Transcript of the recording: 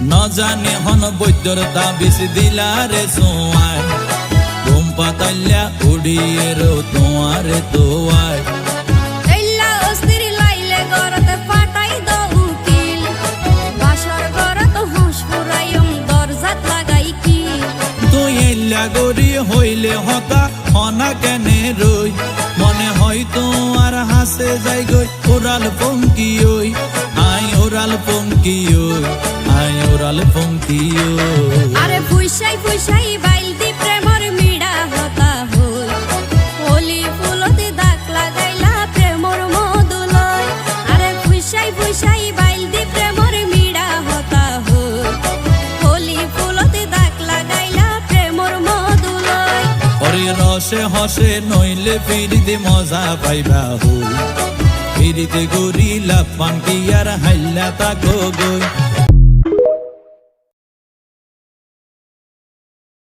ন জানে হন বৈদ্যর তাবিজ দিলারে সোয়ায় ঘুম পাতাইলা উড়িয়ে রো তোমারে তোয়ায় এল্লা অস্থির লাইলে গরতে ফাটাই দো উকিল বাসর গরত হুঁশ ফুরাইম দরজাত লাগাই কি তুই এল্লা গরি হইলে হতা হনা কেনে রই মনে হয় তোমার হাসে যাই গই ওরাল পঙ্কি ওই আই ওরাল পঙ্কি ওই আই ওরাল পঙ্কি ওই আরে ফুইসাই ফুইসাই বাইল দি প্রেমর মিড়া হতা হই ওলি ফুলতে দাগ লাগাইলা প্রেমর মধুলয় আরে ফুইসাই ফুইসাই বাইল দি প্রেমর মিড়া হতা হই ওলি ফুলতে দাগ লাগাইলা প্রেমর মধুলয় ওরে রসে হসে নইলে ফিরিতে মজা পাইবা হই ফিরিতে গরিলা পান কি আর হাইলা তাকো গই